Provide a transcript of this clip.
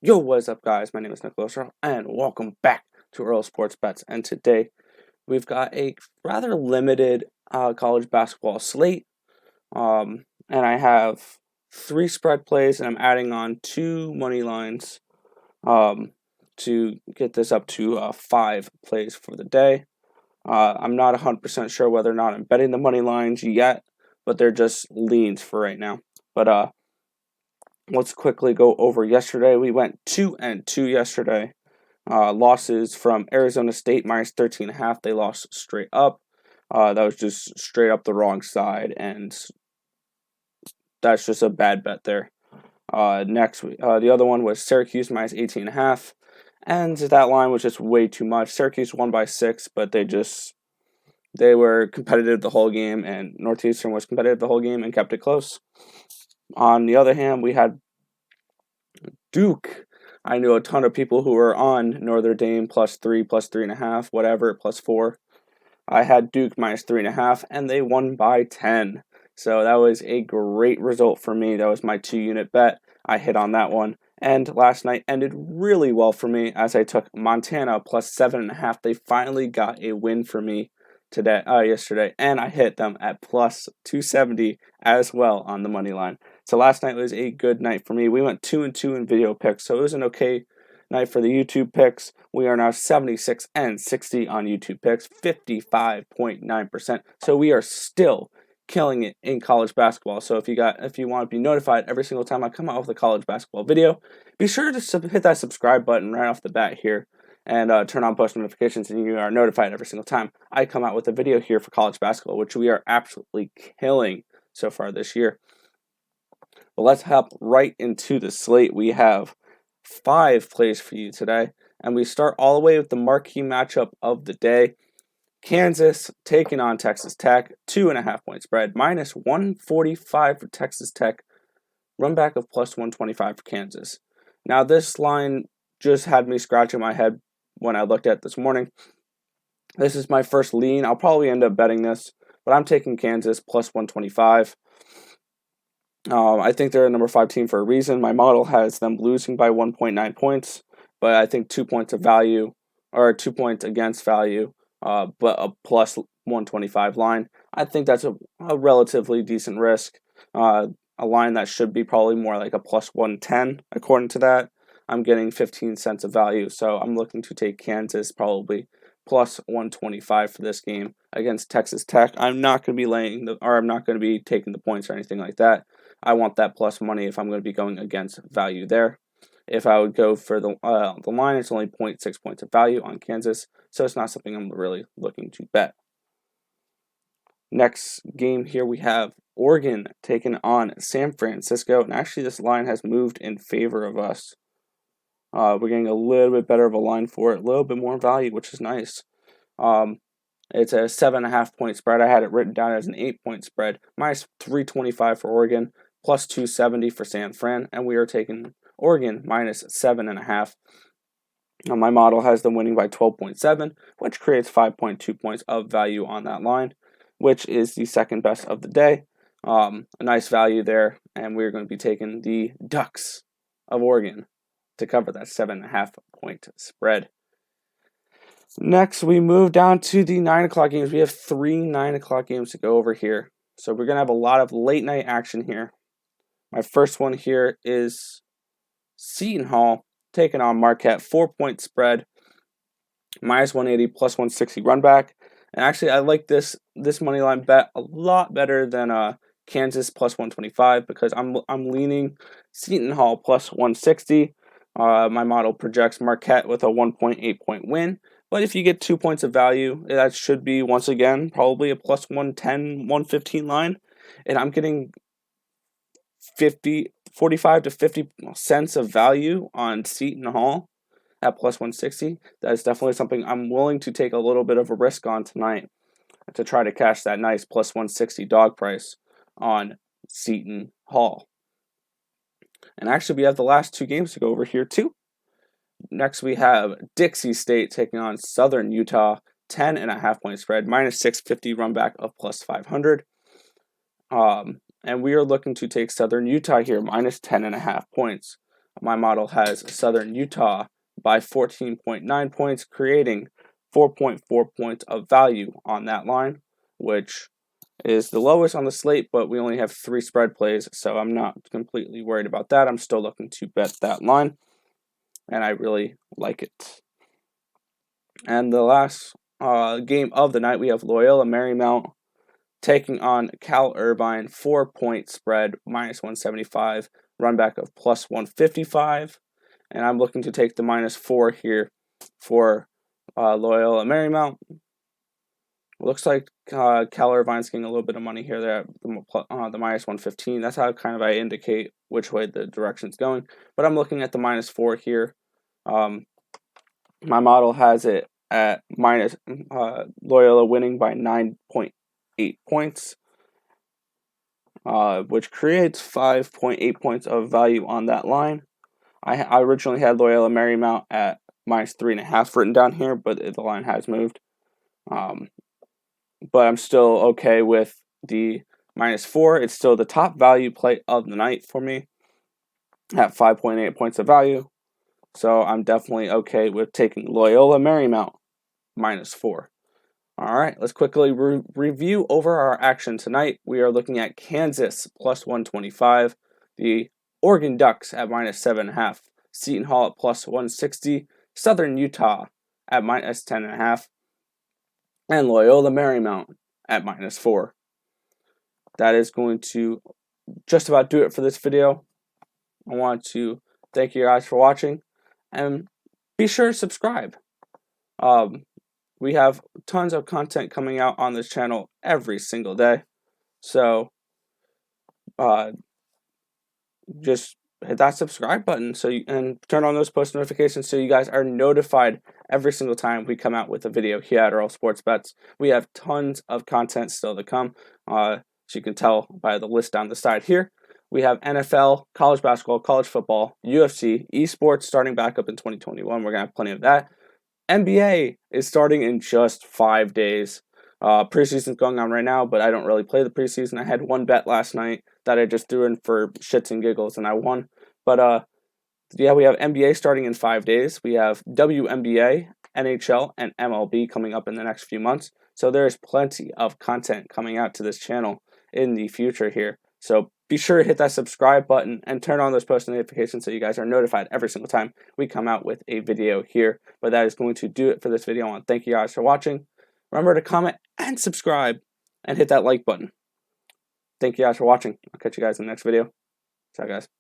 Yo, what's up, guys? My name is Nicholas Earl, and welcome back to Earl Sports Bets. And today we've got a rather limited college basketball slate. And I have three spread plays, and I'm adding on two money lines um, to get this up to five plays for the day. I'm not 100% sure whether or not I'm betting the money lines yet, but they're just leans for right now. But let's quickly go over yesterday. We went 2-2 yesterday. Losses from Arizona State minus 13.5. They lost straight up. That was just straight up the wrong side, and that's just a bad bet there. The other one was Syracuse minus 18.5, and that line was just way too much. Syracuse won by 6, but they were competitive the whole game, and Northeastern was competitive the whole game and kept it close. On the other hand, we had Duke. I knew a ton of people who were on Notre Dame +3, +3.5, whatever, +4. I had Duke minus 3.5, and they won by 10. So that was a great result for me. That was my 2-unit bet. I hit on that one. And last night ended really well for me as I took Montana +7.5. They finally got a win for me yesterday, and I hit them at +270 as well on the money line. So last night was a good night for me. We went 2-2 in video picks, so it was an okay night for the YouTube picks. We are now 76-60 on YouTube picks, 55.9%. So we are still killing it in college basketball. So if you want to be notified every single time I come out with a college basketball video, be sure to hit that subscribe button right off the bat here and turn on post notifications, and you are notified every single time I come out with a video here for college basketball, which we are absolutely killing so far this year. But let's hop right into the slate. We have 5 plays for you today, and we start all the way with the marquee matchup of the day. Kansas taking on Texas Tech, 2.5 point spread, -145 for Texas Tech, run back of +125 for Kansas. Now this line just had me scratching my head when I looked at it this morning. This is my first lean. I'll probably end up betting this, but I'm taking Kansas +125. I think they're a number 5 team for a reason. My model has them losing by 1.9 points, but I think 2 points of value, or 2 points against value, but a +125 line. I think that's a relatively decent risk. A line that should be probably more like a +110, according to that. I'm getting 15 cents of value, so I'm looking to take Kansas probably +125 for this game against Texas Tech. I'm not going to be I'm not going to be taking the points or anything like that. I want that plus money if I'm going to be going against value there. If I would go for the line, it's only 0.6 points of value on Kansas, so it's not something I'm really looking to bet. Next game here we have Oregon taking on San Francisco, and actually this line has moved in favor of us. We're getting a little bit better of a line for it, a little bit more value, which is nice. It's a 7.5 point spread. I had it written down as an 8-point spread, -325 for Oregon, +270 for San Fran, and we are taking Oregon -7.5. Now, my model has them winning by 12.7, which creates 5.2 points of value on that line, which is the second best of the day. A nice value there, and we're going to be taking the Ducks of Oregon to cover that 7.5 point spread. Next, we move down to the 9 o'clock games. We have 3 9 o'clock games to go over here. So we're going to have a lot of late night action here. My first one here is Seton Hall taking on Marquette, 4-point spread, -180, +160 run back. And actually, I like this money line bet a lot better than Kansas +125 because I'm leaning Seton Hall +160. My model projects Marquette with a 1.8 point win. But if you get 2 points of value, that should be, once again, probably a +110, 115 line. And I'm getting 45 to 50 cents of value on Seton Hall at +160. That is definitely something I'm willing to take a little bit of a risk on tonight to try to cash that nice +160 dog price on Seton Hall. And actually, we have the last 2 games to go over here, too. Next, we have Dixie State taking on Southern Utah, 10.5 point spread, -650 run back of +500. And we are looking to take Southern Utah here, -10.5 points. my model has Southern Utah by 14.9 points, creating 4.4 points of value on that line, which is the lowest on the slate, but we only have 3 spread plays, so I'm not completely worried about that. I'm still looking to bet that line, and I really like it. And the last game of the night, we have Loyola Marymount taking on Cal Irvine, 4-point spread, minus 175, run back of plus 155. And I'm looking to take the -4 here for Loyola Marymount. Looks like Cal Irvine's getting a little bit of money here. They're at the minus 115. That's how kind of I indicate which way the direction's going. But I'm looking at the -4 here. My model has it at Loyola winning by 9.8 points, which creates 5.8 points of value on that line. I originally had Loyola Marymount at -3.5 written down here, but the line has moved. But I'm still okay with the -4. It's still the top value play of the night for me at 5.8 points of value. So I'm definitely okay with taking Loyola Marymount -4. All right, let's quickly review over our action tonight. We are looking at Kansas plus 125, the Oregon Ducks at -7.5, Seton Hall at plus 160, Southern Utah at -10.5, and Loyola Marymount at -4. That is going to just about do it for this video. I want to thank you guys for watching, and be sure to subscribe. We have tons of content coming out on this channel every single day, so just hit that subscribe button and turn on those post notifications so you guys are notified every single time we come out with a video here at Earl Sports Bets. We have tons of content still to come, as you can tell by the list down the side here. We have NFL, college basketball, college football, UFC, esports starting back up in 2021. We're going to have plenty of that. NBA is starting in just 5 days. Preseason's going on right now, but I don't really play the preseason. I had one bet last night that I just threw in for shits and giggles, and I won. But yeah, we have NBA starting in 5 days. We have WNBA, NHL, and MLB coming up in the next few months. So there's plenty of content coming out to this channel in the future here. So be sure to hit that subscribe button and turn on those post notifications so you guys are notified every single time we come out with a video here. But that is going to do it for this video. I want to thank you guys for watching. Remember to comment and subscribe and hit that like button. Thank you guys for watching. I'll catch you guys in the next video. Ciao, guys.